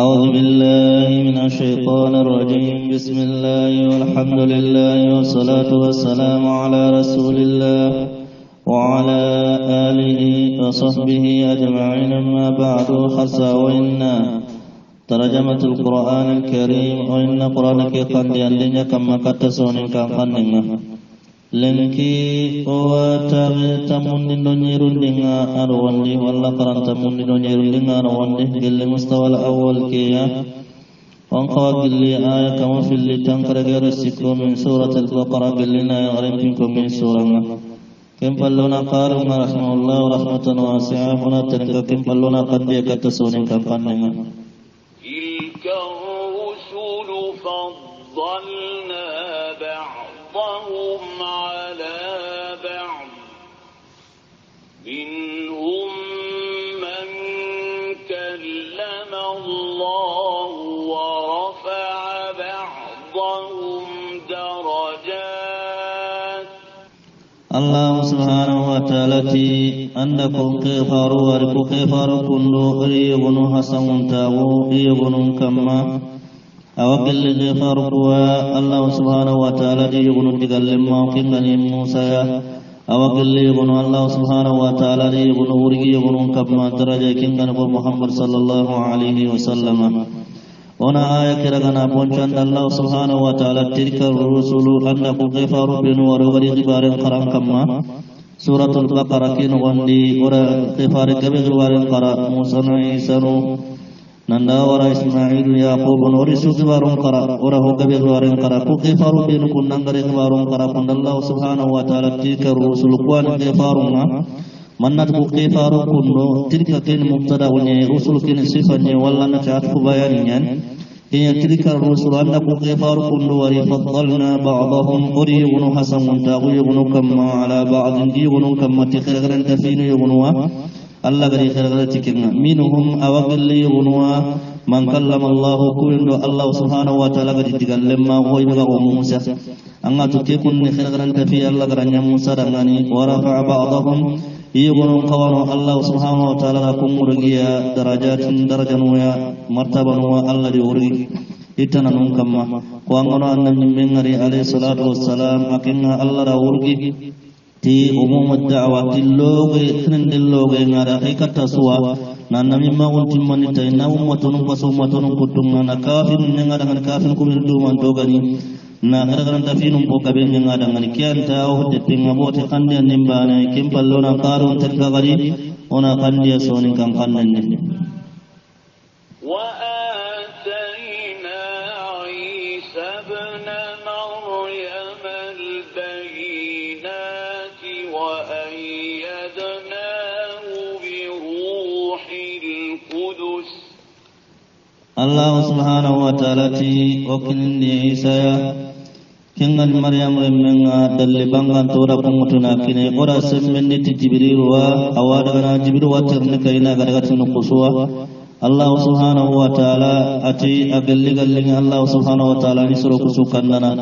أعوذ بالله من الشيطان الرجيم. بسم الله والحمد لله والصلاة والسلام على رسول الله وعلى آله وصحبه أجمعين. ما بعد خساوينا ترجمة القرآن الكريم. وإن قرآنك قد يندن كما كتسون كقننا لنكي وتمن دنير لنا أروندي والله قرن تمن دنير لنا أروندي قل مستوى الأول كيا وانقوا قل آية كما في اللي تنقر غيرسكم من سورة البقرة قل لنا يغرمكم من سورة كم فلونا قارم رحمه الله رحمة واسعة هنا تنقى كم فلونا قد يكتسون كقننا تلك الرسل فضلنا بعضهم على بعض منهم من كلم الله ورفع بعضهم درجات. الله سبحانه وتعالى أنكم كفاروا وركوا كفاروا كلوا ريبنوا حسن تاغوا ريبنوا كما أوكل كفاروا الله سبحانه وتعالى ريبنوا تقلم موكين موسى أوكل ريبنوا الله سبحانه وتعالى ريبنوا ريبنوا كما درجة كين محمد صلى الله عليه وسلم. هنا آية كرغنا بونشان الله سبحانه وتعالى تلك الرسل أنكم كفاروا بنوا ورغري غبار قران كما سورة البقرة كين غندي ورا كفار كبير غبار قرا موسى عيسى نندا ورا إسماعيل يعقوب ورسو غبار قرا ورا هو كبير غبار قرا كفاروا بنوا كن نغري غبار قرا كن الله سبحانه وتعالى تلك الرسل كوان كفاروا منات كفاروا كنو تلك كين مبتدا وني رسل كين صفه ولا نتعت بيانيا هي تلك الرسل أنكم كفار كل ورفضلنا بعضهم قريبون حسن تغيبون كما على بعض يغنون كما تخرغرن تفين يغنوا الله غري خرغرتكنا منهم أوغل يغنوا من كلم الله كل الله سبحانه وتعالى غري تكلم ما هو يبغى موسى أن تكون خرغرن تفي الله غرن موسى دغني ورفع بعضهم يغنون قوانو الله سبحانه وتعالى لكم مرغيا درجات درجة ويا مرتبة الله دي ورغي إتنا نكما وانغنا أن من عليه الصلاة والسلام أكنا الله را ورغي تي أمم الدعوة اللوغ تنند اللوغ نارا حقيقة سوا نانا مما قلت من تينا أمتنا وسومتنا كتنا نكافر نغادا نكافر كمير دومان توغني na garagaran tafinum po kaben nga dangan kian ta o de tinga bote kandia nimbana kim pallona qaru tanka gari ona kandia sonin kan kannan ne wa atayna isa ibn maryam al-bayyinati wa ayyadnahu bi ruhil qudus. Allah subhanahu wa ta'ala ti wakilin Isa kengal Maryam remmenga dalle bangan tora pamutuna kine ora semmendi ti Jibril wa awada gana Jibril wa terne kaina garaga tunu kuswa. Allah subhanahu wa ta'ala ati agalli galli Allah subhanahu wa ta'ala ni suru kusukanana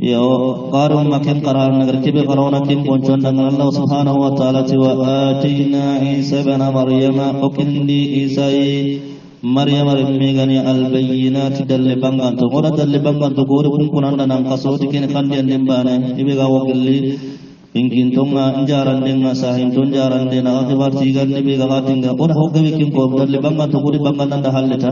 yo qarum makin qarar nagar kebe qarona kin ponchon dangan Allah subhanahu wa ta'ala ti wa atina Isa ibn Maryam wakilli Isa Maryam remegani albayyinati dalle banganto ora dalle banganto gore kun kunanda nan kasoti ken kandi andembane ibe ga wogelli ingin tonga njaran denga sahin ton jaran dena akibar tigan ibe ga gatinga ora hogabe kin ko dalle banganto gore banganda halleta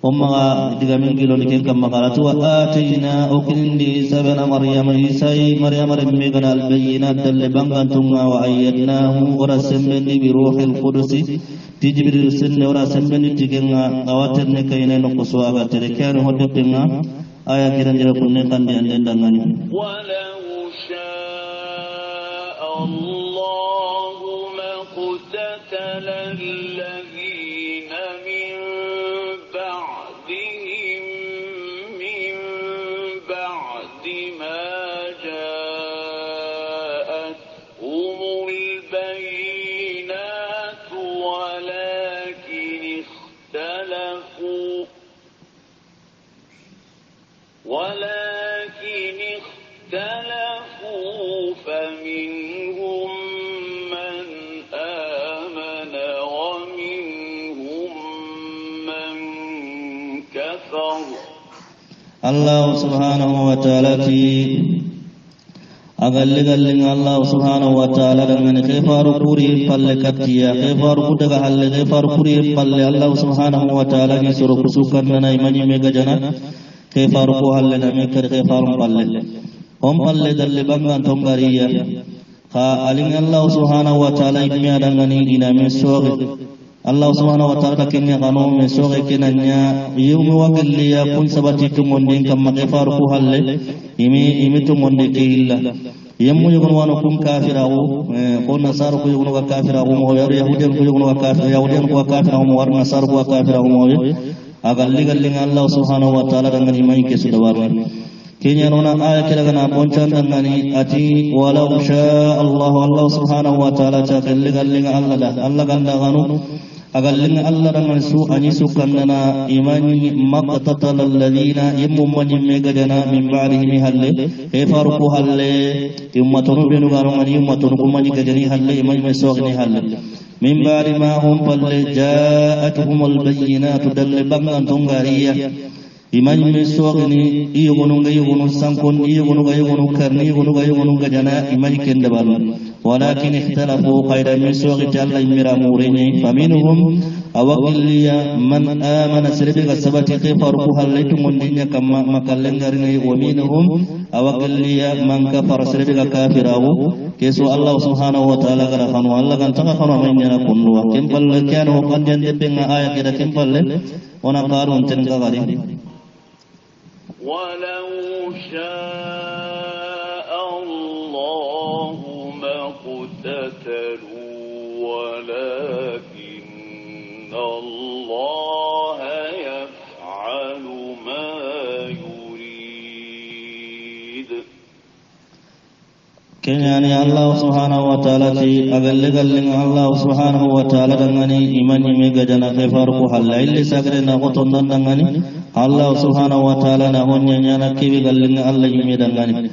umma diga min gilo ni ken kam makaratu wa atina ukindi sabana Maryam isai Maryam remegani albayyinat dalle banganto wa ayyadnahu ora sembendi bi ruhil qudus ti Jibril senne ora sembeni tigenga awaterne kayne no kuswa aga tere kan hoddenga aya kiran jira kunne kandi anden dangani walau sha'a Allahu ma qatala alladhina min ba'dihim min ba'di ma ja'atuhumul bayyinatu ولكن اختلفوا فمنهم من آمن ومنهم من كفر الله سبحانه وتعالى أقل الله سبحانه وتعالى من كفار كوري فلكتيا كفار كدغ حل كفار كوري فل الله سبحانه وتعالى يسر كسوكنا إيماني ميغجنا كفار كو حل نمكر كفار فل هم فل دل بانغان تنغريا خا علم الله سبحانه وتعالى إبني أدنغني إنا من سوغ الله سبحانه وتعالى كني غنو من سوغ كننيا يوم وقليا كن سبتي تموندين كما كفار كو حل إمي تموندين كيلا يمو يكون وانو كم كافره كون نصارى كو يكون كافره مو يهودين كو يكون كافره يهودين كو كافره مو ور نصارى كو كافره مو أقل الله سبحانه وتعالى dengan iman ke sudawarni kenya nona aya kira kana poncan dangani ati walau sya Allah subhanahu wa ta'ala cha kallinga Allah ganda ganu agallinga Allah dengan su ani sukannana imani maqtatal alladhina yamman megajana min ba'dihi halle e faruqu halle ummatun benu ganu mani ummatun kumani gajani halle imani mesogni halle min ba'di ma hum fal ja'atuhumul bayyinatu dal bangan tungariya imani mesogni iyugunu sankon iyugunu karni iyugunu gajana imani kendabal walakin ikhtalafu qayda mesogni jalla imira murini faminhum awaqilliya man amana sirbi gasabati qifaru halaytu mundinya kama makallengarini wa minhum awaqilliya man kafara sirbi kafirahu kesu Allah subhanahu wa ta'ala gara khanu Allah kan tanga khanu mainya kunnu kimpal kyano kanjan debenga aya kira kimpal ona qarun tenga gari ولو شاء الله ما اقتتلوا ولكن الله يفعل ما يريد kenyani Allah subhanahu wa ta'ala ti agallegalling Allah subhanahu wa ta'ala dangani imani megajana kefar ko halla illi sagre na goton dangani Allah subhanahu wa ta'ala na honya nyana kiwi galling Allah yimi dangani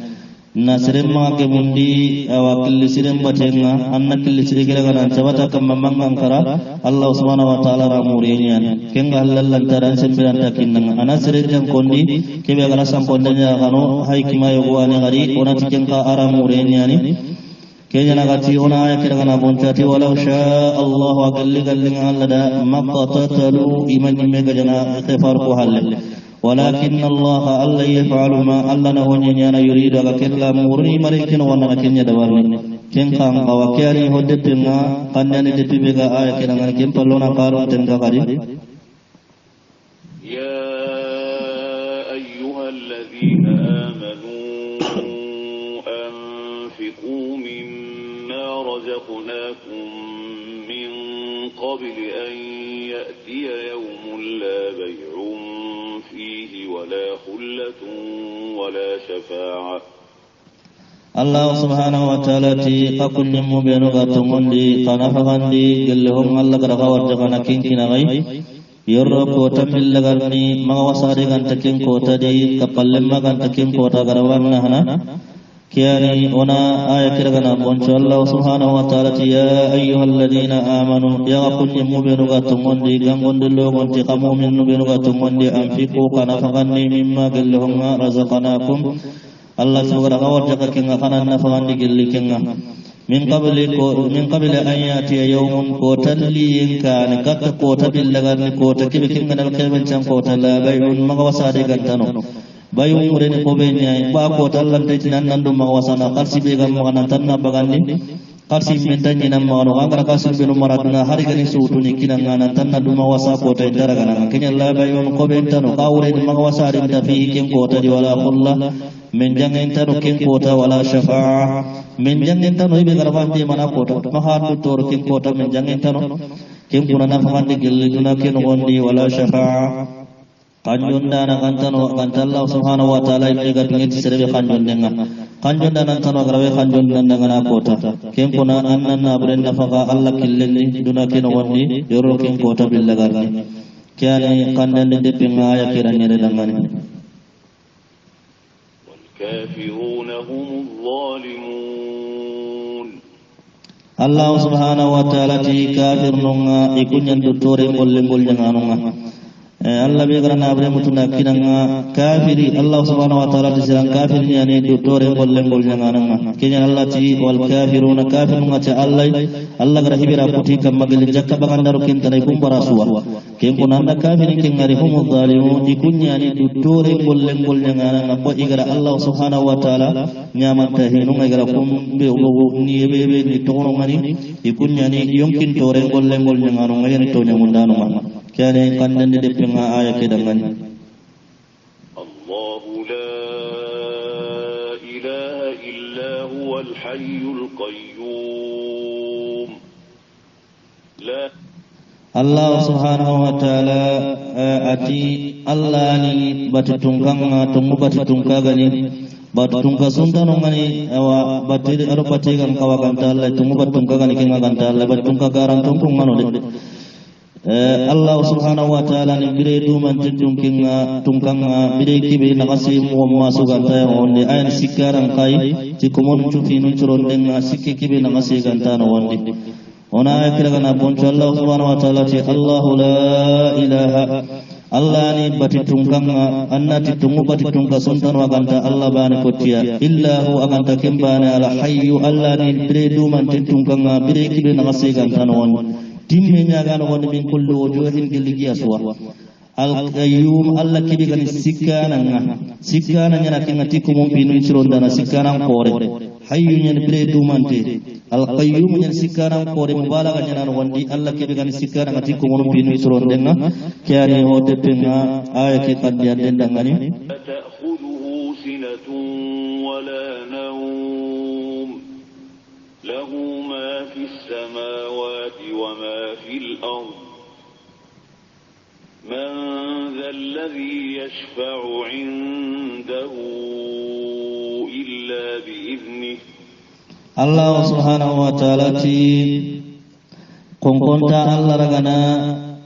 nasrem ma ke mundi awakil sirem batenga anna kil sirigala kana chabata kam mamang kara Allah subhanahu wa ta'ala ramuriyan kenga Allah taran sembilan takinna anasre jam kondi kiwi gala sampondanya kanu haikima yogwane gari onati kenga aramuriyan kenya nagati ona aya kira kana boncati walau sya Allah wa galling Allah da maqtatalu iman megajana kafar ko halle walakin Allah yaf'alu ma Allah na honya na yuridu ga kella murni marikin wana kenya dawarni kenkan awakiyani hoddetenga kannani depibe ga aya kira ngana kempallona karo tenga kadi ya ayyuhalladhina amanu anfiqu mimma razaqnakum min qabli an ya'tiya yawmun la bay'un fihi wala khullatun wala shafa'a Allah subhanahu wa ta'ala ti akun nimmu benu gatumundi kana fagandi gellehum Allah kada kawarja kana kinkina gai yorro ko tamilla garni magawasare ganta kin ko tadi kapallem ganta kin ko ta garawanna hana kiyani ona aya kiragana boncho Allah subhanahu wa ta'ala ti ya ayyuhalladhina amanu ya akun nimmu benu gatumundi gangondi logonti kamu minnu benu gatumundi anfiqu kana fagandi mimma gellehum razaqnakum Allah subhanahu wa ta'ala kinga kana nafandi gilli kinga min qabli an yati yawmun qotalli kan kat qota billagan qota kibe kinga dal keben chan qota la bayun magawasade gantano bayun mureni ko be nyai ba qota lan tay nan nandu magawasana kalsi be gam magana tanna bagandi kalsi men tan nyina magano angara kasul be no maradna hari gani sutuni kinanga nan tanna du magawasa qota dara gana kenya la bayun ko be tano kawre magawasade ta fi kin qota di wala qulla min jangen tano kin kota wala shafa'a min jangen tano ibe garabandi mana kota mahadu tor kin kota min jangen tano kin kuna nafandi gilli duna kin gondi wala shafa'a kanjon dana kantano kantalla subhanahu wa ta'ala ibe gatin serbe kanjon denga kanjon dana tano garawe kanjon dana na kota kin kuna anna abren nafaqa Allah killeni duna kin gondi yoro kin kota billagarni kyani kandan de pinga ya kiranya dangane الكافرون هم الظالمون الله سبحانه وتعالى تي كافر نونغا يكون يندوتوري مولم بولجانونغا Allah be garana abre mutuna kinanga kafiri Allah subhanahu wa ta'ala disiran kafiri yani dutore gollen gol nyangana kenya Allah ti wal kafiruna kafirun ta Allah gara hibira puti kam magal jakka bagandaro ken tanay kumbara suwa ken kunanda kafirin ken ngari humu zalimun dikunya ni dutore gollen gol nyangana ko igara Allah subhanahu wa ta'ala nyamanta hinu igara kum be ni be ni tono ngani dikunya ni yonkin tore gollen gol nyangana ngani to nyamundano ma كان قندن دبنا آية كده من الله لا إله إلا هو الحي القيوم لا الله سبحانه وتعالى أتي الله ني باتتونغا تمو باتتونغا غني باتتونغا سنتانو غني أو باتير أرو باتيغان كوا غانتا الله تمو باتتونغا غني كينغا غانتا الله باتتونغا كاران تونغا نو Allah subhanahu wa ta'ala ni bire du man tintunkinga tungkanga bire kibe nakasi mo masugan tayo onde ayan sikaran kai tikumon chufinu churondenga sikki kibe nakasi gantano onde ona ayakira kana boncho Allah subhanahu wa ta'ala ti Allahu la ilaha Allah ni bati tungkanga annati tungu bati tungka suntan wa ganta Allah bani kotia illa hu aganta kembane ala hayyu Allah ni bire du man tintungkanga bire kibe nakasi gantano onde timme nyagano wonde min kullu wujuhin giligi aswa al qayyum Allah kibi gani sikana nyana kengati ko mum binu cirondana sikana kore hayyu nyen bre dumante al qayyum nyen sikana kore mubalaga nyana wondi Allah kibi gani sikana ngati ko mum binu cirondenga kyani hote penga ayati qadiyanden dangani ta'khudhuhu sinatun wala nawm lahu ma fis samawati wa ma fil ard man dha alladhi yashfa'u 'indahu illa bi idhnihi Allah subhanahu wa ta'ala ti kongkonta Allah ragana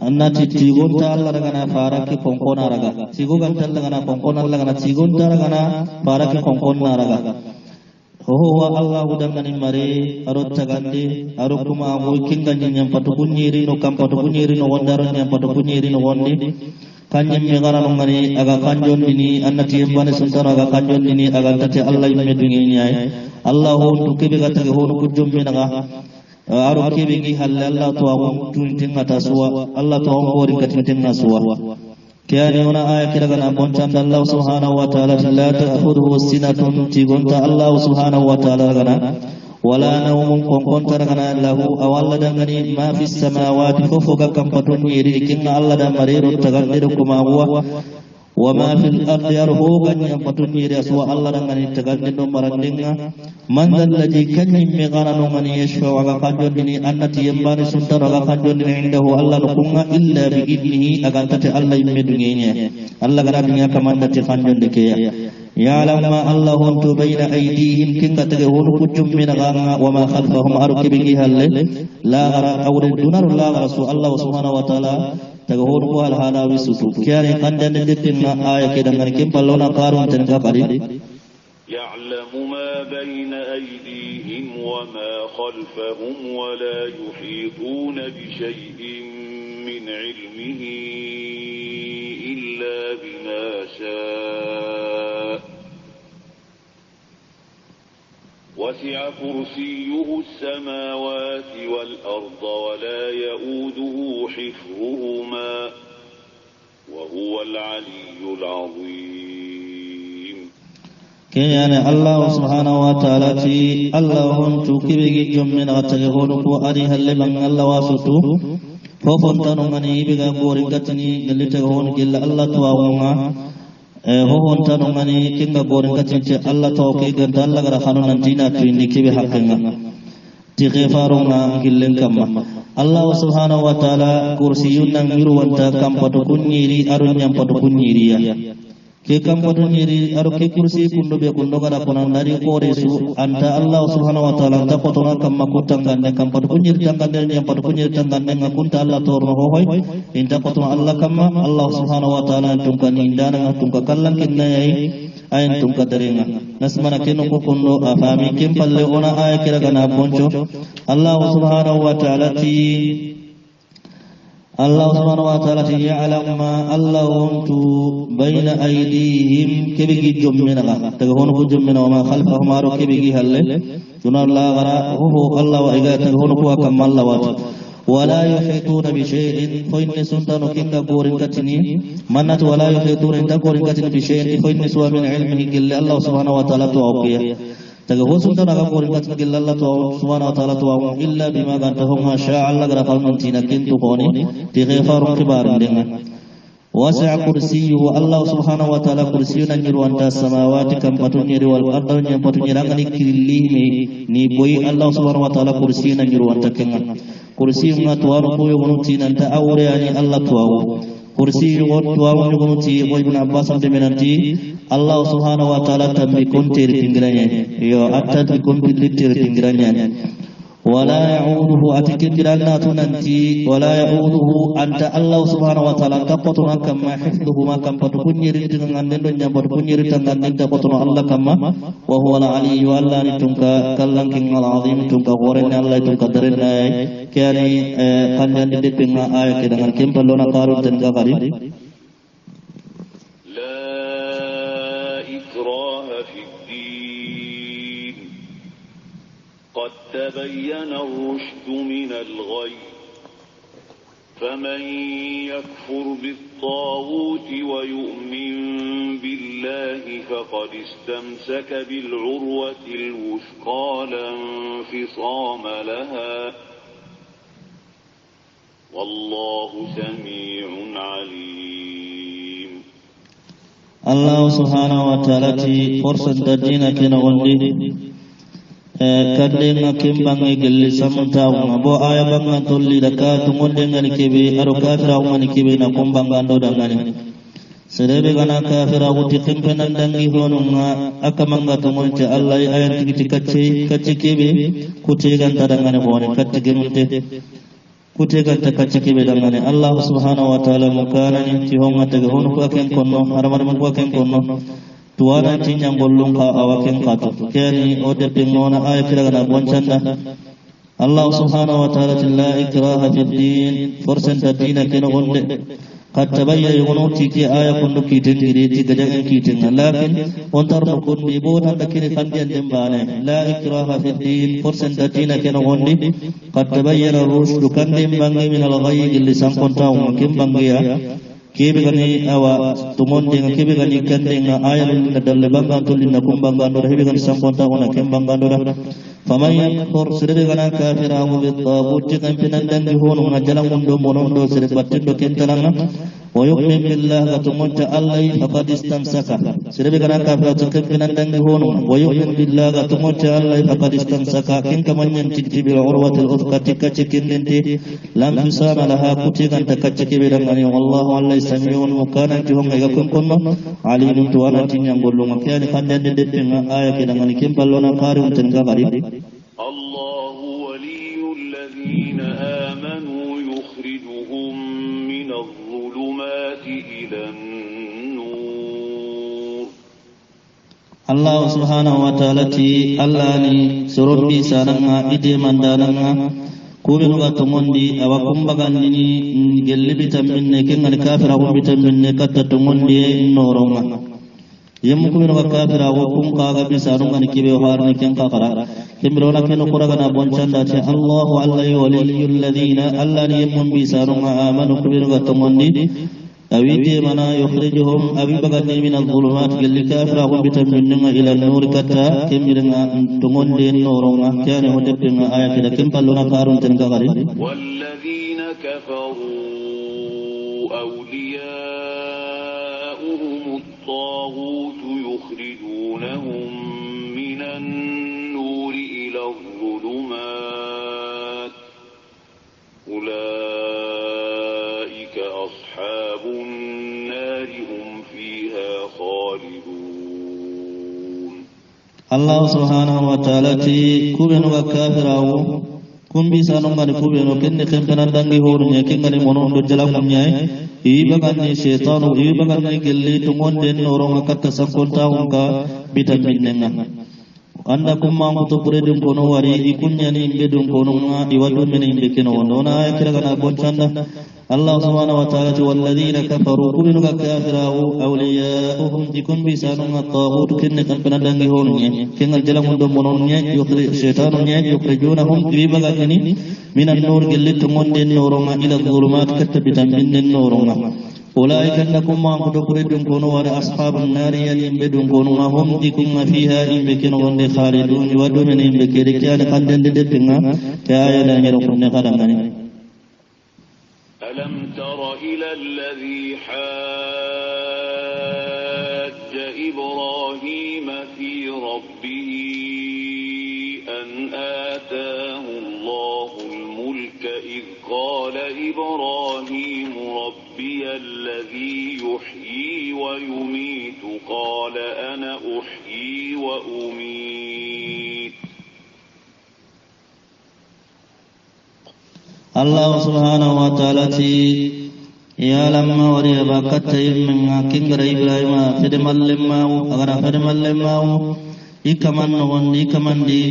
annati tigonta Allah ragana faraki kongkona raga tigoganta Allah ragana kongkona Allah ragana tigonta ragana faraki kongkona raga ho Allah udangani mare arot tagandi arokuma moikin ganyen yang patukunyiri no kam patukunyiri no wandaro yang patukunyiri no wondi kanyen megara no ngani aga kanjon dini annati embane suntara aga kanjon dini aga tati Allah imme dungi nyai Allah hon tukibe gata ge hon kujum menaga aro kibe gi halle Allah to awon tuntin ngata suwa Allah to awon hori katin nasuwa كان هنا آية كده كان أبونتان الله سبحانه وتعالى لا تأخذه السنة تيغونتا الله سبحانه وتعالى كنا ولا نوم كونتا كنا له أولا دغني ما في السماوات فوق كم فتون يري كنا الله دمرير تغندركما هو وما في الأرض يرهو كن فتون يري أسوا الله دغني تغندر مرندنا من الذي كن مغانا من يشفع وغاقنجون دني أنتي ينباني سنتر وغاقنجون دني عنده الله نقونا إلا بإذنه أغانتت الله يمدنيني الله غرا دنيا كمان نتي خنجون دكيا يعلم ما الله هنتو بين أيديهم كن كتغهون كجم من غانا وما خلفهم أرك بنجي هل لا غرا أول دونار لا غرسو الله سبحانه وتعالى تغهون هو الحالا وسوتو كياني قندن دتنا آية كده من كم بلونا قارون تنكا قريب يعلم ما بين أيديهم وما خلفهم ولا يحيطون بشيء من علمه إلا بما شاء وسع كرسيه السماوات والأرض ولا يؤوده حفظهما وهو العلي العظيم كيان الله سبحانه وتعالى تي الله هنتو كبيري جمّن أتغيهون كو أريها لمن الله واسطو فوفنتانو مني بغا بورنكتني قل تغيهون قل الله تواغونا فوفنتانو مني كنغا بورنكتني الله توقي قد الله غرخانو ننتينا تويني كبي حقنا تغيفارونا قلن كما الله سبحانه وتعالى كرسيونا نميرو وانتا كم پتكون نيري أرون يم پتكون نيري ke kam padu nyeri aro ke kursi kundo be kundo kada konan dari kore su anta Allah subhanahu wa ta'ala ta potona kam makutang gande kam padu nyeri tangande yang padu nyeri tangande ngakunta Allah torno hoy inta potona Allah kamma Allah subhanahu wa ta'ala tungkan indana tungka kallan kinna yai ayin tungka darenga nasmana kenu ko kundo afami kim palle ona ay kira kana boncho Allah subhanahu wa ta'ala ti Allah subhanahu wa ta'ala ya'lam ma Allah wantu bayna aydihim kebigi jommina taga hono ko jommina ma khalfahum aro kebigi halle tuna la gara hu Allah wa iga taga hono ko kamalla wa ولا يحيطون بشيء فإن سنتان كنغا بورين كتني منت ولا يحيطون إن كورين كتني بشيء فإن سوى من علمه إلا الله سبحانه وتعالى توقيه تجهو سنتان كورين كتني إلا الله سبحانه وتعالى توقيه إلا بما قانته ما شاء الله غرفا من تينا كنتو قوني تغيفار كبار لنا وسع كرسيه الله سبحانه وتعالى كرسيه نجر وانت السماوات كم بتنير والأرض كم بتنير أغني كليه ني بوي الله سبحانه وتعالى كرسيه نجر وانت كنا kursi nga tuwaru ko yonuti nanta awre ani Allah tuwaru kursi tuwaru yonuti ko ibn Abbas ande menanti Allah subhanahu wa ta'ala tambi konter tingiranya yo atta konter litter tingiranya wala ya'uduhu atikindiralna tunanti wala ya'uduhu anta Allah subhanahu wa ta'ala tapatuna kama hifdhuhu ma kam patukunyiri tanganden do nyambar kunyiri tanganden da patuna Allah kama wa huwa al-aliyyu alla nitunka kallanking al-azim tunka gorenne Allah tunka darena kani kandan de penga ayat dengan kempalona karun dan gakari قد تبين الرشد من الغي فمن يكفر بالطاغوت ويؤمن بالله فقد استمسك بالعروة الوثقى لا انفصام لها والله سميع عليم الله سبحانه وتعالى فرصة الدين كنا غندي kaddenga kembange gelle samtaw bo aya banga tolli daka tumonde ngani kebe aro kafira ngani kebe na kombanga ndo dangani serebe gana kafira wuti kempenan dangi honunga akamanga tumonte Allah ayan tigiti kacce kebe kute ganta dangane hone kacce gemunte kute ganta kacce kebe dangane Allah subhanahu wa ta'ala mukanani ti honga taga honu ko aken konno haramar ko aken konno tuwana tinyang bollung ka awaken katu kani ode pengona ay kiragana bonchanda Allah subhanahu wa ta'ala la ikraha fid din forsan tadina kena gonde qad tabayyana yunuti ki aya kundu kiten gire ti gajangan kiten lakin ontar mukun bibona dakini kandian dembane la ikraha fid din forsan tadina kena gonde qad tabayyana rushdu kandim bangi min al-ghayy li sankonta umakim bangiya kebe gani awa tumonde nga kebe gani kande nga ayal na dalle banga tolli na kumbanga ndo hebe gani samponta ona kembanga ndo faman yakfur sirbe gana kafira wa bi tagut kan pinan di hono na jalan mundo monondo sirbe battindo kentalanga wa yu'min billah wa tumonta allah faqad istamsaka sirbe gana kafira kan pinan di hono wa yu'min billah wa tumonta allah faqad istamsaka kin kamanyan tikti bil urwatil uthqa tikati kindente lam yusama laha kutigan takati be dangani wallahu allah samiun mukana tihom ga kunno alimun tuwana tinyang gollo makani kandende dettenga aya kidangani kempallona kari unten gagari الله ولي الذين آمنوا يخرجهم من الظلمات إلى النور الله سبحانه وتعالى الله ني سربي سارنا إدي مندانا كوبن واتموندي أوكم بغاني جل بتمنى كن الكافر أو بتمنى كتتموندي نورما yemu kumino ka kafira wo kum kaga bisanu ngani kibe harni ken kakara kimrona keno kuragana bonchanda te Allahu alladhi waliyul ladina allani yemum bisanu amanu kumino ka tomondi awite mana yukhrijuhum abi bagani min adh-dhulumat gil kafira wo bitaminna ila an-nur katta kimrina tomondi noronga kyane hodepenga ayati da kempallona karun ten kakari walladhina kafaru awliya'uhum الطاغوت يخرجونهم من النور إلى الظلمات أولئك أصحاب النار هم فيها خالدون الله سبحانه وتعالى كوبن وكافره kum bisa nongani kubeno kenne kempenan dangi horunya kengani monondo jalamunya ibagani syaitan ibagani gelli tumonde noronga katta sakonta unka bitaminenga anda kumma muto puredum kono wari ikunya ni imbedum kono nga iwadu mene imbekeno wona akira kana bonchanda الله سبحانه وتعالى والذين كفروا كلنك كافراه أولياؤهم تكون بسانهم الطاغوت كن كنبنا دنجهون كن الجلم دمونون يخرج الشيطان يخرجونهم بيبغاكني من النور قلت من النور إلى الظلمات كتبتا من النور أولئك أنكم ما قدرتم كونوا أصحاب النار يلين بدون كونوا هم ديكم فيها إن بكن غند خالدون ودمن إن بكريكان قدن ددتنا كآية لا يرقون قدمني ألم تر إلى الذي حاج إبراهيم في ربه أن آتاه الله الملك إذ قال إبراهيم ربي الذي يحيي ويميت قال أنا أحيي وأميت الله سبحانه وتعالى يا لما وريا باكت من كنغر إبراهيم خدم اللماو أغرى خدم اللماو إكمان نغن إكمان دي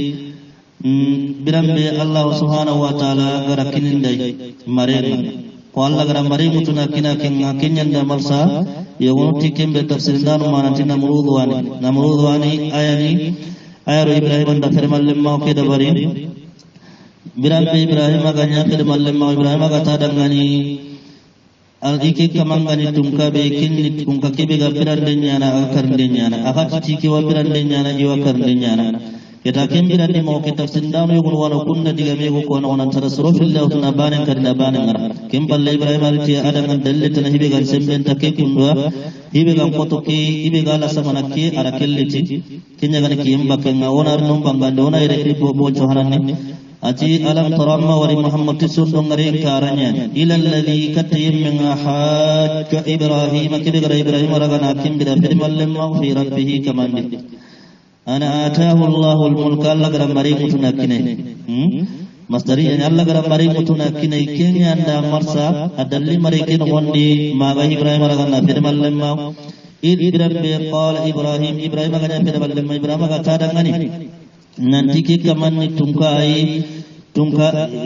برمبي الله سبحانه وتعالى أغرى كنين دي مرين والله أغرى مرين متنا كنا كنين دا مرسا يغنو تكيم بتفسير دار مانتي نمرود واني آياني آيارو إبراهيم دا خدم اللماو كده برين Birambe Ibrahim aganya khidmal lemma Ibrahim agata dangani al-iki kamangani tungka bekin tungka kebe ga pirandenya na akarndenya na akati ki wa pirandenya na iwa karndenya na kita kembirandi mau kita sindanu yugun wana kunna diga mego ko na tara surufillahu tuna banen karna banen ngara kembal Ibrahim alti adangan dalle tan hibe gan semben takke kundwa hibe gan koto ki hibe gala samana ki ara kelliti kinya gan ki emba kenga onar num bangande ona ire ki bo johananne أتي ألم ترى ما وري محمد تسون دعرين كارنيا إلى الذي كتيم من حاج إبراهيم كبر إبراهيم رغنا كم بدفر ملم في ربه كمان أنا آتاه الله الملك الله غرام مريم تناكنه مصدري أن الله غرام مريم تناكنه كيني عند مرسا أدللي مريكين غندي ما غي إبراهيم رغنا في ملم إذ بربي قال إبراهيم غنا في ملم إبراهيم غتادغني nanti kita mani tungka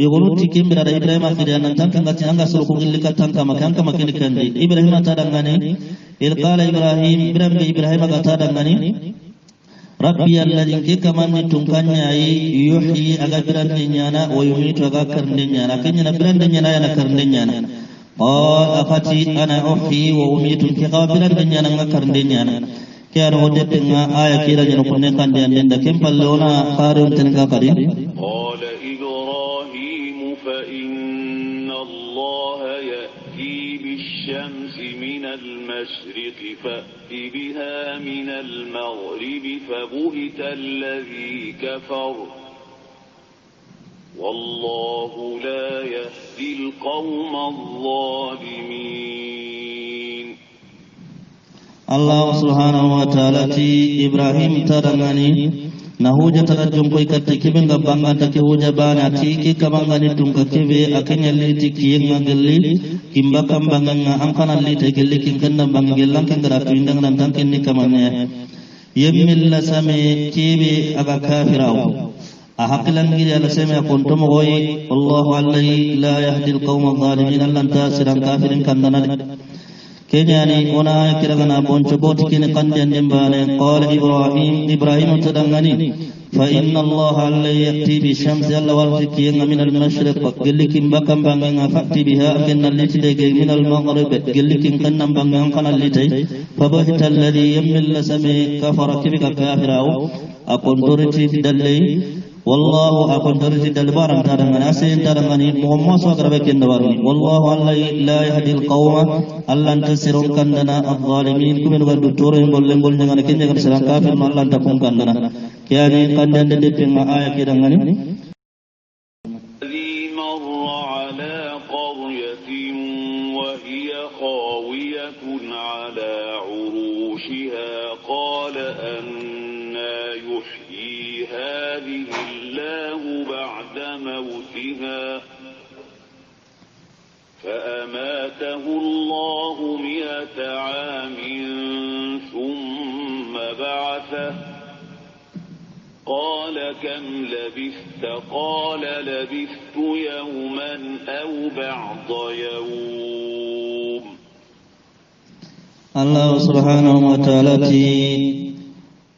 yogolu tikim berada Ibrahim akhirnya nanti tangga tangga suruh kungil katan kama makin kandi Ibrahim atadangani ilqala Ibrahim atadangani Rabbi alladhi kita mani tungkanya yuhyi aga birandenya na wa yumitu aga karndenya na kenya birandenya na yana karndenya na afati ana uhyi wa umitu kika birandenya na karndenya na كان وجدنا آية كيرا جنوكنا كان ديان كم فلونا خارون تنكا قريب قال إبراهيم فإن الله يأتي بالشمس من المشرق فأت بها من المغرب فبهت الذي كفر والله لا يهدي القوم الظالمين Allah subhanahu wa ta'ala ti Ibrahim tarangani na huja tarajum koy katte kibe ngabanga take huja bana ti ki kamangani tungka kibe akenya liti kiyenga gelli kimba kambanga angkana liti gelli kinkanna bangelang kangara tuindang nan tangkenni kamane yemmilla same kibe aga kafirau ahaqilan gidi ala same akontum goy wallahu alladhi la yahdi alqawma adh-dhalimin allan tasiran kafirin kandana kenyani ona kiragana boncho boti kine kandian dembane qala ibrahim tadangani fa inna allah alla yati bi shamsi alla walti min al mashriq gelikin bakam banganga fati biha kinna litide min al maghrib gelikin kannam bangang kana litai fa bahita alladhi yamil sami kafara kibika kafirau akon duriti dalai والله أكون درجة البارم تارمنا سين تارمني محمد صلى الله عليه وسلم والله الله لا يهدي القوم الله تسيرون كندنا الظالمين كمن قد تورهم بولن جعل كنجا كسران كافر ما الله تكون كندنا كياني كندن دتين آية كدانغني الذي مر على قرية وهي خاوية على عروشها قال أنى يحيي هذه الله بعد موتها فأماته الله 100 عام ثم بعثه قال كم لبثت قال لبثت يوما أو بعض يوم الله سبحانه وتعالى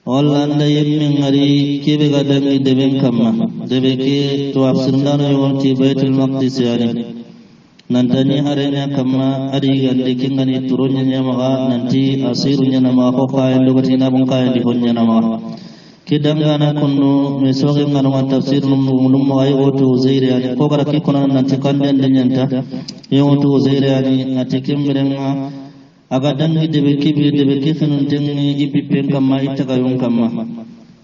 والله لا يمن غري كيف قدم دبن كما دبكي توافسندان يونتي بيت المقدس يعني nantani harenya kama ari gande kingani turunya nyama nanti asirunya nama ko kaya lugati na bun kaya di honya nama kidangana kunnu mesoge ngano tafsir num ay oto zaire ani ko gara ki konan nanti kanden nyanta yoto zaire ani ati kimrenga aga dangi debe kinun tengi ipipen kama itaga yon kama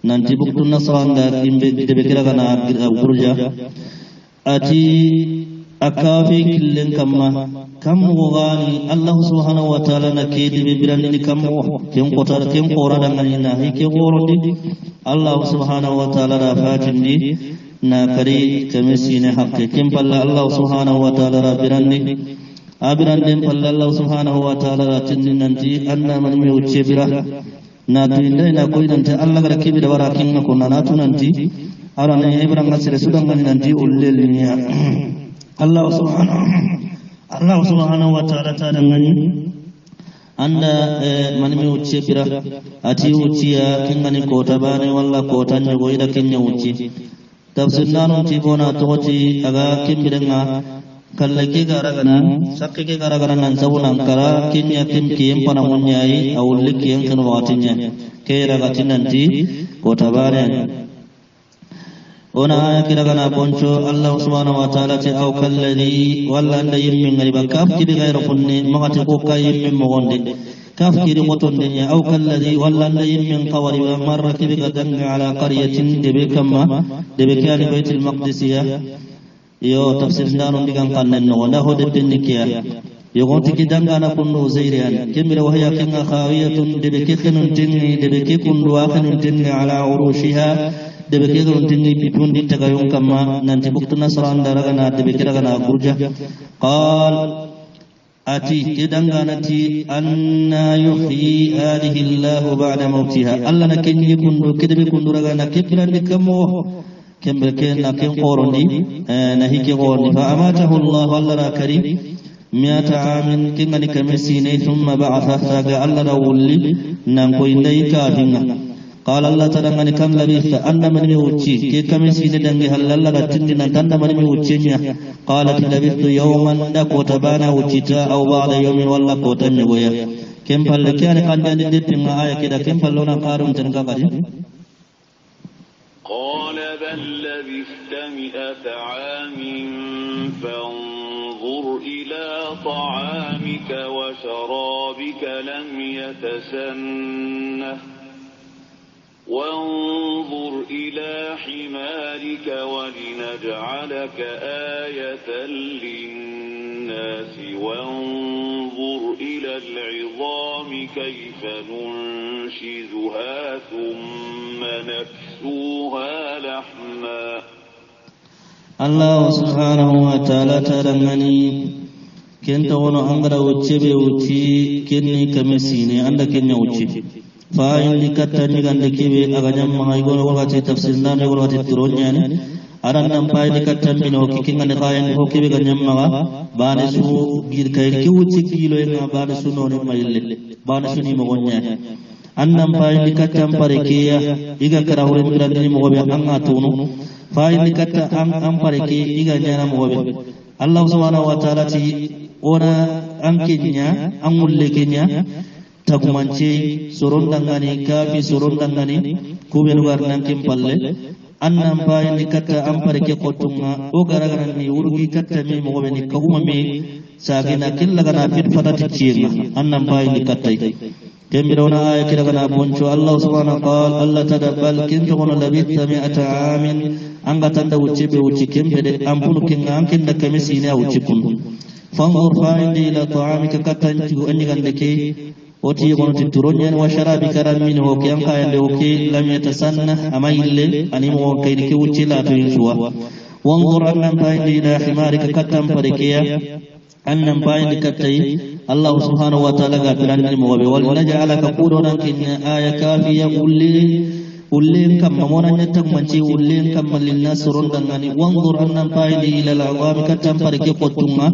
nanti buktu nasranda imbe debe kiraga na gurja ati akafi killen kamma kammo gani Allah subhanahu wa ta'ala na kedi be birani kammo ken kota ken qora dangani na hike gorodi Allah subhanahu wa ta'ala ra fatindi na kari kamisine hakke ken palla Allah subhanahu wa ta'ala ra birani abirande palla Allah subhanahu wa ta'ala ra tinni nanti anna man mi ucce bira na tuinde na koy nanti Allah gara kibida wara kinna ko na tunanti arana ibranga sire sudangani nanti ullelinya Allah subhanahu wa ta'ala ta dangani anda manmi ucce bira ati ucciya kingani kota bane walla kota nyogo ida kenya ucci tafsir nanu ti bona toti aga kimbirenga kallake garagana sakke garagana nan sabuna kara kenya kimki pana munyai awulle kiyen kan watinya kera gatinanti kota bane ona aya kiragana poncho Allah subhanahu wa ta'ala te aw kalladhi walla anda yimmin ngari bakaf kidi gayro funni magati ko kay yimmin mogonde kaf kidi motonde nya aw kalladhi walla anda yimmin qawari wa marra kidi gadanga ala qaryatin debe kama debe kali baitul maqdisiya yo tafsir ndano digan kannen no wanda hode pennikiya yo gonti kidanga na kunno zairian kemira wahya kinga khawiyatun debe kekenun tinni debe kekundu akhanun tinni ala urushiha debe kegerun tinni pipundi tagayon kama nanti buktu nasran daragana debe kiragana gurja qal ati kidanga nati anna yuhyi hadhihi Allah ba'da mautiha Allah nakenni kundu kidebe kundu ragana kepirandi kamo kembe ken naken qorondi nahike qorondi fa amatahu Allah Allah ra karim 100 amin kingani kamesine thumma ba'atha saga Allah rawli nan ko indai kafinga qala Allah tarangani kam labitha anna man yuchi ke kamesine dangi halalla gatindi nan tanda man yuchinya qala labithu yawman da ko tabana uchita aw ba'da yawmin walla ko tanne goya kem palle kani kandani deppinga aya kida kem pallona qarum tan gagadi qala bal labitha 100 amin فانظر إلى طعامك وشرابك لم يتسنه وانظر إلى حمارك ولنجعلك آية للناس وانظر إلى العظام كيف ننشزها ثم نكسوها لحما Allah subhanahu wa ta'ala tarangani kenta wono angara uccebe ucci kenni kamesine anda kenya ucci fa indi kattani gande kebe aganyam mahay gono wakati tafsir nane gono wakati turonyane aran nam pa indi kattan bino kikingane kayan ho kebe ganyam maga bane su gir kay ki ucci kilo en bane su none mayille bane su ni mo gonya annam pa indi kattan pare kiya iga kara hore mirandini mo gobe anga tunu fa'ini katta am pareke iga nyana mobe Allah subhanahu wa ta'ala ti ona an kenya an mulle kenya tagumance soron dangani kafi soron dangani kube lugar nan kim palle annam fa'ini katta am pareke kotunga o garagara ni urgi katta mi mobe ni kaguma me sagina killa gana fit fatati cienga annam fa'ini katta kembirona aya kiragana boncho Allah subhanahu wa ta'ala Allah tadabbal kintu gono labitha 100 amin anga tanda ucebe uci kembede ampunu kinga ankinda kamesine uci kun fangur fa'indi ila ta'amika katanci andi gande ke oti gono tituronyen wa sharabika ramin ho ke anka yande o ke lam yatasanna amayille animo kaydi ke uci la to yinsuwa wangur annam fa'indi ila himarika katam parikiya annam fa'indi katai Allah subhanahu wa ta'ala ga pirandi mo be wal naj'alaka qurana kinna aya kafiya kulli ullen kam mamona nyatak manci ullen kam malilna surun dangani wanzur annam paidi ila al-awam katam parike qotunga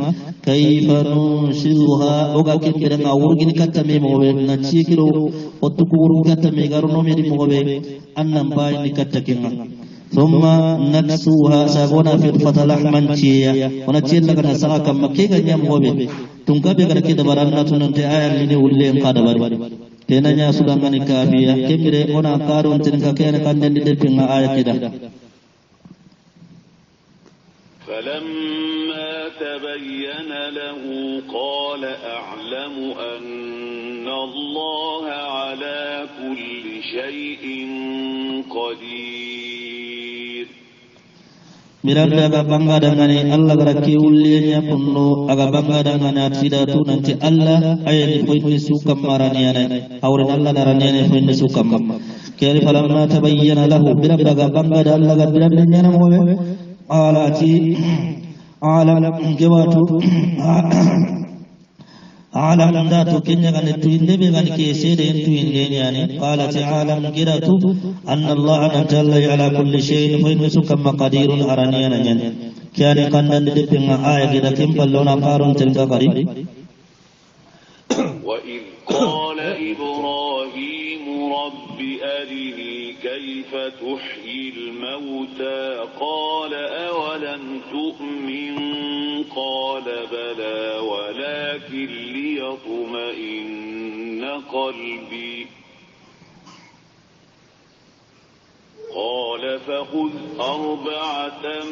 kayfa nunshizuha oga kibira ngawurgin katame mobe na chikiro otuku wurun katame garuno medi mobe annam paidi katakinga ثم نكسوها ساغونا في الفتلحمن تشيا ونتشيل لك نساها كم مكيغا نيام غوبي تنكبي غركي دبرانا تننتي آية لني ولين قادبار تينا نيا سودانغاني كافيا كميري هنا قارون تنكا كيانا كاندن دي آية كده فلما تبين له قال أعلم أن الله على كل شيء قدير miranda aga bangga dangane Allah garaki ullenya kunno aga bangga dangane atfidatu nanti Allah ayani foyni sukam maraniane awren Allah daraniane foyni sukam keri falamma tabayyana lahu miranda aga bangga da Allah ga miranda nyana mobe alati alam gewatu alam datu kenya kan tuinde be kan ke sede tuinde yani qalat alam giratu anna Allah jalla ala kulli shay'in fa innakum qadirun araniyana nyan kyani kandan de pinga aya gida kimballona qarun tilka qari wa id qala ibrahim rabbi arini kayfa tuhyi al-mauta qala awalam tu'min qala bala walakin ليطمئن قلبي قال فخذ أربعة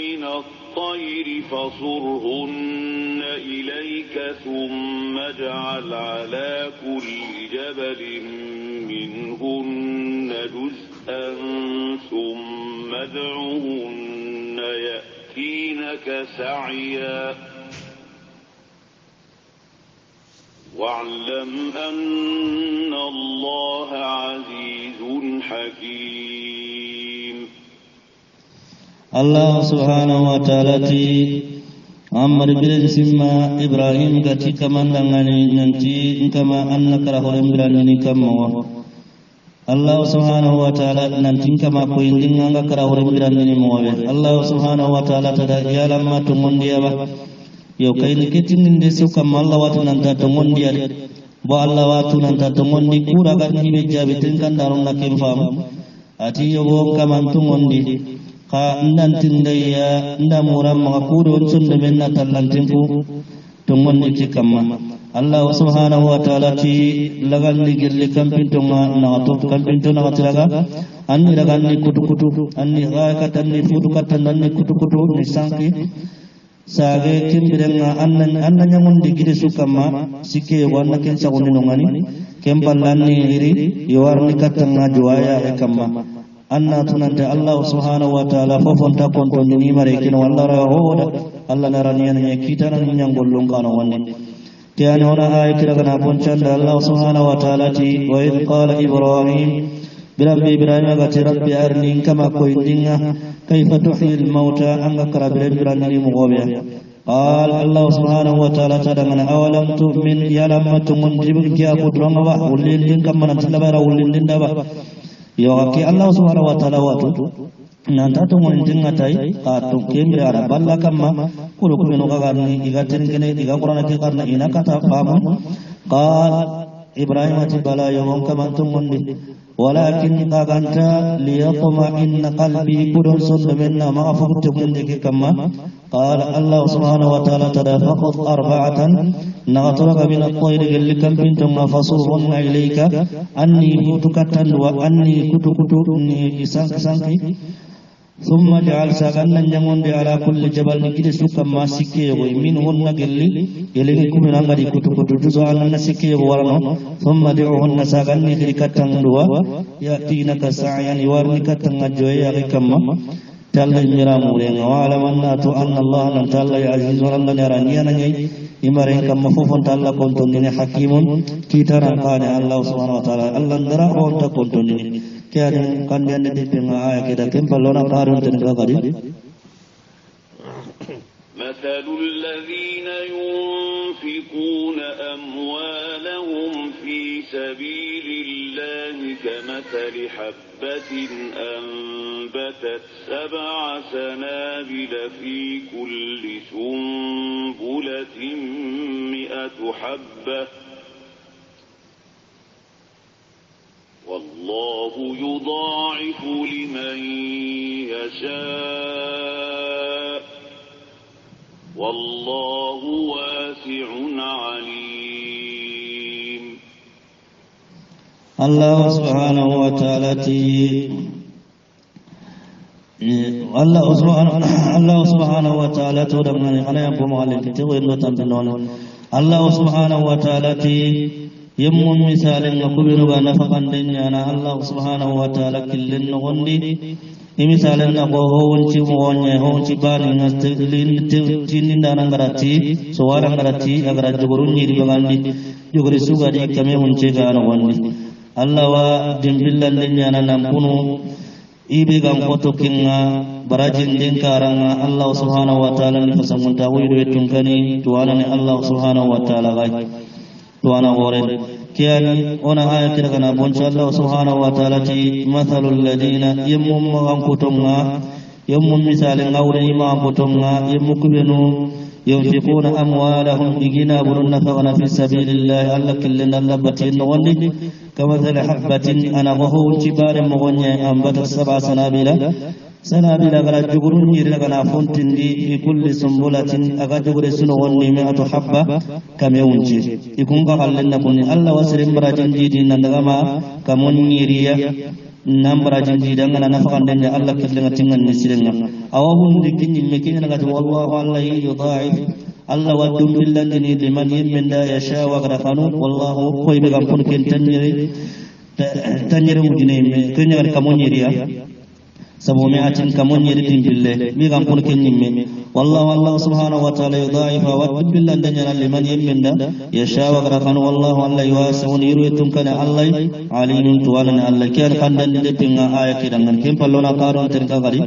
من الطير فصرهن إليك ثم اجعل على كل جبل منهن جزءا ثم ادعهن يأتينك سعيا واعلم أن الله عزيز حكيم الله سبحانه وتعالى أمر بالسماء إبراهيم كتي كمان لغني ننتي كما أنك رهورم براني كما الله سبحانه وتعالى ننتي كما كوين لغنك رهورم براني موابي الله سبحانه وتعالى تدى لما تمندي yo kayni ketinde suka malla watu nanta to ngondi ade bo Allah watu nanta to ngondi kura garni be jabe tin kan daron na kem fam ati yo bo kaman to ngondi ka nantinde ya ndamuram ma kudo sunde menna tallantin ku to ngondi ci kamma Allah subhanahu wa ta'ala ti lagal ni gelle kampinto na to kampinto na tiraga anni lagal ni kutu anni ga katanni fudu katanni kutu ni sanki sage kimbirenga anna nyamun digiri sukama sike wanna ken sagoni nongani kemballanni iri yowarni katanga juaya ekamma anna tunante Allah subhanahu wa ta'ala fofonta konto ni mare kin wallara hoda Allah naraniyan ne kitana nyangollon kana wanne tiani ona ay kiragana ponchanda Allah subhanahu wa ta'ala ti wa id qala ibrahim بربي إبراهيم قالت ربي أرني كما كويدنا كيف تحيي الموتى أنك ربي إبراهيم مغوبيا قال الله سبحانه وتعالى تدمنا أولم تؤمن يا لما تمن جبك يا قدرنا وح ولين كما نتلبر ولين دبا يوكي الله سبحانه وتعالى واتو nanta to mon dinga tay ka to kemre ara balla kamma kulu kulu ga garni igaten kene iga qur'ana ke karna ina kata pamu qal ibrahim ati bala yawon kaman to mondi ولكن قانت ليطمئن قلبي كدن صد منا ما فقت منك كما قال الله سبحانه وتعالى تدافقت أربعة نغطرق من الطير اللي كم بنتم فصرهن إليك أني كتكتن وأني كتكتني سانكي ثم جعل ساقنا نجمون على كل جبل نجد سوكا ما سكي ومنهن قلي يلي كمن أمري كتو جزء سكي ورنو ثم دعوهن ساقنا نجركتن دوا يأتينك سعيا يوارنك تنجوية كما تلا ميرامورين وعلم أن الله نتالله عزيز ورنو نرانيانا إمرين كما فوفن تالا كنتن حكيم كتران قال الله سبحانه وتعالى الله نرى وانت كنتن كان كان يندي آية كده كم بلونا قارون تنقاري مثل الذين ينفقون أموالهم في سبيل الله كمثل حبة أنبتت 7 سنابل في كل سنبلة 100 حبة والله يضاعف لمن يشاء والله واسع عليم. الله سبحانه وتعالى الله سبحانه وتعالى تودمنا أنا يبغى عليك تقول إنه تنبلون الله سبحانه وتعالى يمون مثال نقبل بنفقا دنيانا الله سبحانه وتعالى كل نغني مثال نقوه ونشي مغني هونشي بارين تين دانا غراتي سوارا غراتي أغرا جبرون يري بغاني جبري سوغاري كمي ونشي غانا غني الله ودنبلا دنيانا نمكنو ibe gam foto kinga barajin den karanga Allah subhanahu wa ta'ala ni fasamunta wido tunkani tuwana ni Allah subhanahu wa ta'ala gai tuwana gore kiyani ona aya kira kana boncha Allah subhanahu wa ta'ala ti mathalul ladina yamum gam kutunga yamum misalin awre ima kutunga yamukubenu ينفقون أموالهم بجنا برنا فغنا في سبيل الله الله كلنا اللبتين نغني كمثل حبة أنا وهو الجبال مغني أنبتت 7 سنابل غلا جغرون يرغنا فونتين في كل سنبلة أغا جغر سنغني 100 حبة كم يونجي يكون قال لنا كوني الله وسرم براجين جيدين نغما كمون يريا nambara janji dengan nafakan dan Allah kelengar tinggal nisirenga awahun dikinyi mekinya ngat wallahu Allah yudhaif Allah wa dumillan ini liman yamda yasha wa grafanu wallahu koy be gampun ken tanjere mudine kenya kamonyeri ya sabu me atin kamonyeri timbille mi gampun ken nimme wallahu Allah subhanahu wa ta'ala yudhaif wa dumillan dan liman yamda yasha wa grafanu wallahu Allah yuwasi'un yurwitum kana Allah alim tuwalan Allah kian kandan de pinga ayat kidangan kempallona karon terka gari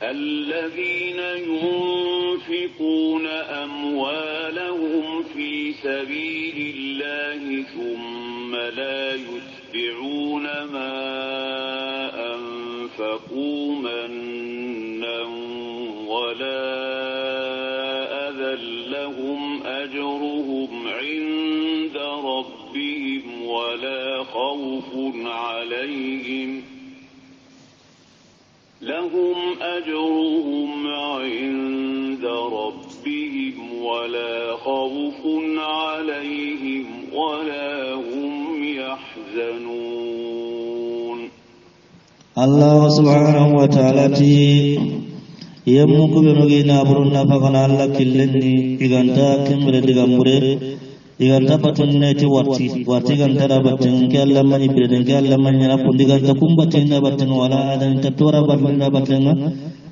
الذين ينفقون أموالهم في سبيل الله ثم لا يتبعون ما أنفقوا منا ولا أذى لهم أجرهم عند ربهم ولا خوف عليهم لهم أجرهم عند ربهم ولا خوف عليهم ولا هم يحزنون. الله سبحانه وتعالى يمك بنوغينا برنا فغنا الله كلني إغانتا كمبر دغامبره iganta batun neti warti gantara batun ke Allah mani birden ke Allah mani na pundi ganta kumbatin na batun wala adan tatora batun na batun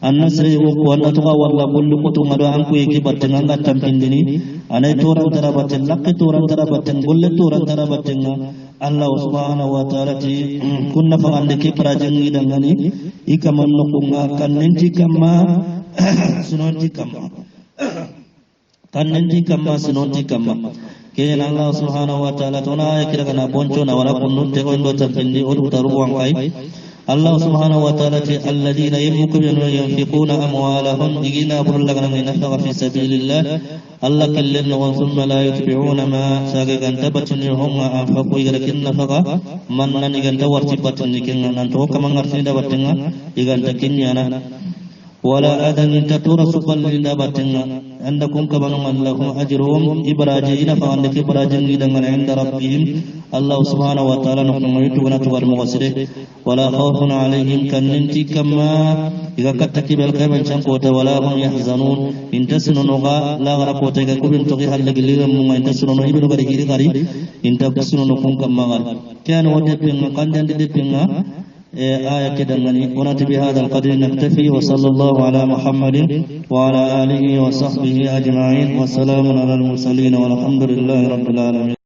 annasri ko wanda to walla bullu ko to mado an ko yake batun an gatam pindini anai toran tara batun lakki toran tara batun bulle toran tara batun Allah subhanahu wa ta'ala ti kunna fa ande ke prajang idangani ikaman no kunga kannenti kamma sunonti kamma kannenti kamma sunonti kamma kene Allah subhanahu wa ta'ala tona kira kana boncho na wala kunnu te ko ndo tafindi o taru wan kai Allah subhanahu wa ta'ala ti alladheena yunfiquna amwalahum igina burlaga na nafaqa fi sabilillah Allah kallan wa thumma la yutbi'una ma saga ganta batun hum anfaqu igarakin nafaqa man nan iganta warti batun nikin nan to kaman arti da batunga iganta kinyana ولا أذن تتورس قلنا باتنا عندكم كبن لهم أجرهم إبراجين فعندك إبراجين إذن عند ربهم الله سبحانه وتعالى نحن يتونا توار مغسره ولا خوف عليهم كننتي كما إذا كتكب الكامن شنقوت ولا هم يحزنون إن تسنوا نغا لا غرقوت إذا كبن تغيها لقليل مما إن تسنوا نهيبن غريكي غري إن تسنوا نكون كما غر كان ودبنا قندن دبنا آية كدنني ونأتي بهذا القدر نكتفي وصلى الله على محمد وعلى آله وصحبه أجمعين وسلام على المرسلين والحمد لله رب العالمين.